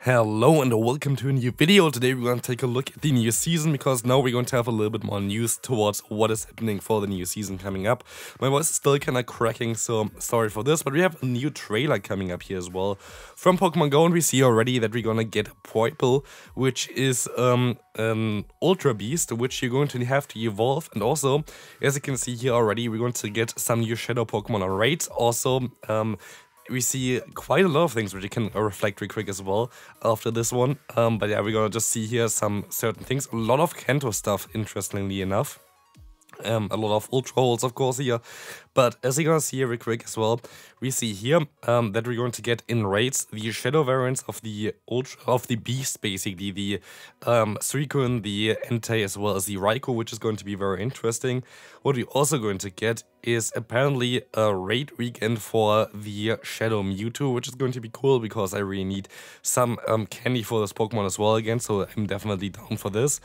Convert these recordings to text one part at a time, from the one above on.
Hello and welcome to a new video. Today we're going to take a look at the new season because now we're going to have a little bit more news towards what is happening for the new season coming up. My voice is still kind of cracking, so sorry for this, but we have a new trailer coming up here as well from Pokemon Go, and we see already that we're going to get Poipole, which is an Ultra Beast, which you're going to have to evolve. And also, as you can see here already, we're going to get some new Shadow Pokemon Raids. Also, we see quite a lot of things which you can reflect real quick as well after this one. But yeah, we're gonna just see here some certain things. A lot of Kanto stuff, interestingly enough. A lot of Ultra Holes, of course, here. But as you're gonna see here real quick as well, we see here that we're going to get in raids the Shadow variants of the Beast, basically. The Suicune, the Entei, as well as the Raikou, which is going to be very interesting. What we're also going to get is apparently a raid weekend for the Shadow Mewtwo, which is going to be cool because I really need some candy for this Pokemon as well again, so I'm definitely down for this.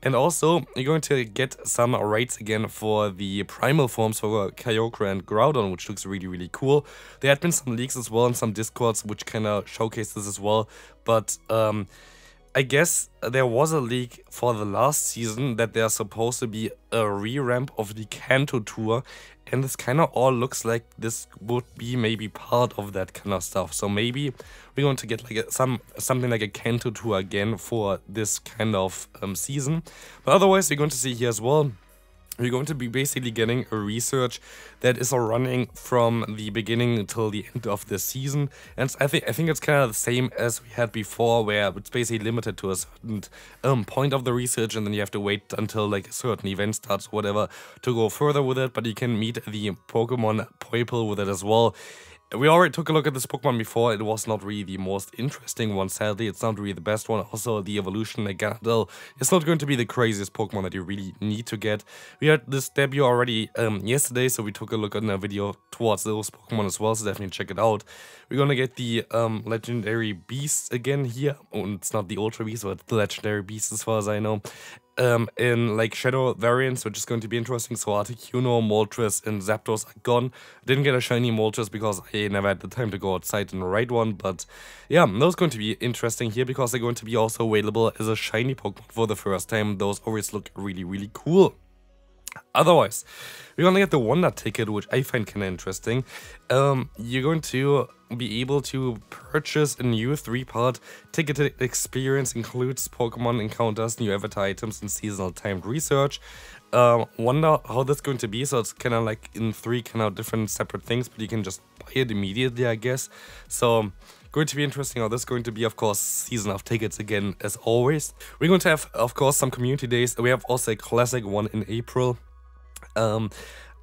And also, you're going to get some raids again for the primal forms for Kyogre and Groudon, which looks really, really cool. There had been some leaks as well in some Discords, which kind of showcase this as well, but I guess there was a leak for the last season that there's supposed to be a revamp of the Kanto tour, and this kind of all looks like this would be maybe part of that kind of stuff. So maybe we're going to get like something like a Kanto tour again for this kind of season. But otherwise, you're going to see here as well, we're going to be basically getting a research that is running from the beginning until the end of the season, and I think it's kind of the same as we had before, where it's basically limited to a certain point of the research, and then you have to wait until like a certain event starts or whatever to go further with it. But you can meet the Pokemon Poipole with it as well. We already took a look at this Pokemon before. It was not really the most interesting one, sadly. It's not really the best one. Also, the evolution, again, it's not going to be the craziest Pokemon that you really need to get. We had this debut already yesterday, so we took a look at a video towards those Pokemon as well, so definitely check it out. We're gonna get the legendary beasts again here. Oh, it's not the Ultra Beast, but the legendary beasts as far as I know. In like Shadow variants, which is going to be interesting. So Articuno, Moltres, and Zapdos are gone. Didn't get a shiny Moltres because I never had the time to go outside and raid one. But yeah, those are going to be interesting here because they're going to be also available as a shiny Pokemon for the first time. Those always look really, really cool. Otherwise, we're gonna get the Wonder Ticket, which I find kind of interesting. You're going to be able to purchase a new 3-part ticketed experience, includes Pokemon encounters, new avatar items, and seasonal timed research. Wonder how that's going to be. So it's kind of like in 3 kind of different separate things, but you can just buy it immediately, I guess. So going to be interesting how this is going to be. Of course, season of tickets again, as always. We're going to have, of course, some community days. We have also a classic one in April.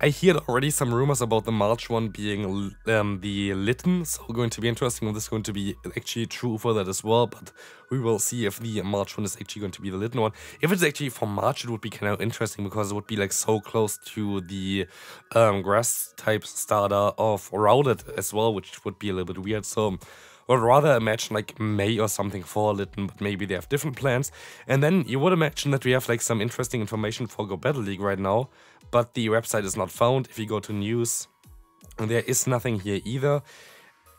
I heard already some rumors about the March one being the Litten, so going to be interesting if this is going to be actually true for that as well, but we will see if the March one is actually going to be the Litten one. If it's actually for March, it would be kind of interesting because it would be like so close to the grass type starter of Routed as well, which would be a little bit weird. So I would rather imagine like May or something for Litten, but maybe they have different plans. And then you would imagine that we have like some interesting information for Go Battle League right now, but the website is not found. If you go to news, there is nothing here either.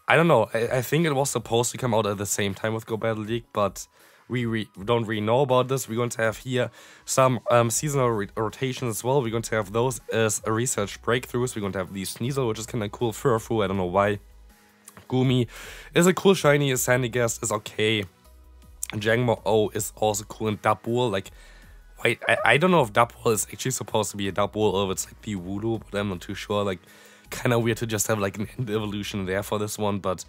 I don't know, I think it was supposed to come out at the same time with Go Battle League, but we don't really know about this. We're going to have here some seasonal rotations as well. We're going to have those as research breakthroughs. We're going to have the Sneasel, which is kind of cool. Furfu, I don't know why. Gumi is a cool shiny, Sandygast is okay, Jangmo-O is also cool, and Dapul, like, wait, I don't know if Dapul is actually supposed to be a Dapul or if it's like the Voodoo, but I'm not too sure. Like, kind of weird to just have like an end evolution there for this one, but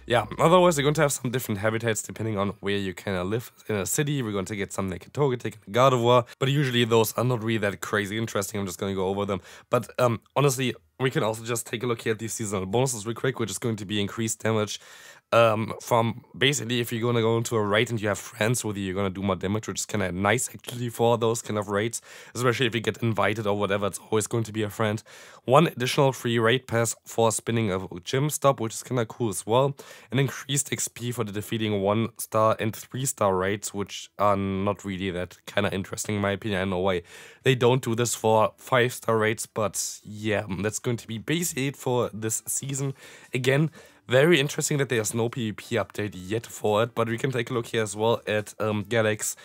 yeah, otherwise you're going to have some different habitats depending on where you kind of live. In a city, we're going to get some like a Togetic and a Gardevoir, but usually those are not really that crazy interesting. I'm just going to go over them. But honestly, we can also just take a look here at these seasonal bonuses real quick, which is going to be increased damage from basically if you're going to go into a raid and you have friends with you, you're going to do more damage, which is kind of nice actually for those kind of raids, especially if you get invited or whatever. It's always going to be a friend. 1 additional free raid pass for spinning a gym stop, which is kind of cool as well. An increased XP for the defeating 1-star and 3-star raids, which are not really that kind of interesting in my opinion. I don't know why they don't do this for 5-star raids, but yeah, that's going to be basically it for this season. Again, Very interesting that there's no PvP update yet for it, but we can take a look here as well at Galax.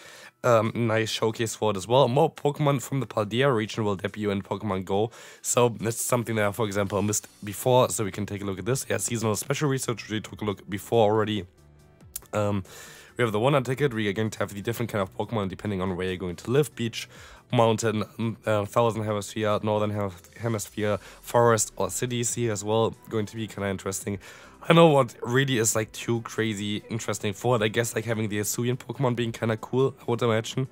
Nice showcase for it as well. More Pokemon from the Poipole region will debut in Pokemon Go. So that's something that I, for example, missed before. So we can take a look at this. Yeah, seasonal special research, we took a look before already. We have the one ticket. We are going to have the different kind of Pokemon depending on where you're going to live. Beach, mountain, southern hemisphere, northern hemisphere, forest or cities here as well. Going to be kind of interesting. I know what really is like too crazy interesting for it. I guess like having the Hisuian Pokemon being kind of cool, I would imagine.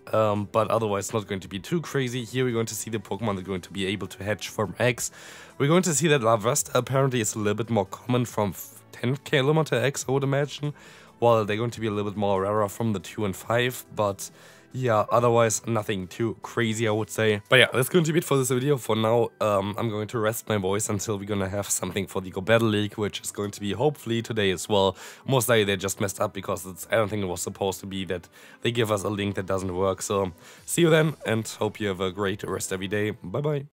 But otherwise not going to be too crazy. Here we're going to see the Pokemon that are going to be able to hatch from eggs. We're going to see that Larvesta apparently is a little bit more common from 10 kilometer eggs, I would imagine. While they're going to be a little bit more rarer from the 2 and 5, but yeah, otherwise nothing too crazy, I would say. But yeah, that's going to be it for this video. For now, I'm going to rest my voice until we're gonna have something for the Go Battle League, which is going to be hopefully today as well. Most likely they just messed up because I don't think it was supposed to be that they give us a link that doesn't work. So see you then, and hope you have a great rest every day. Bye bye.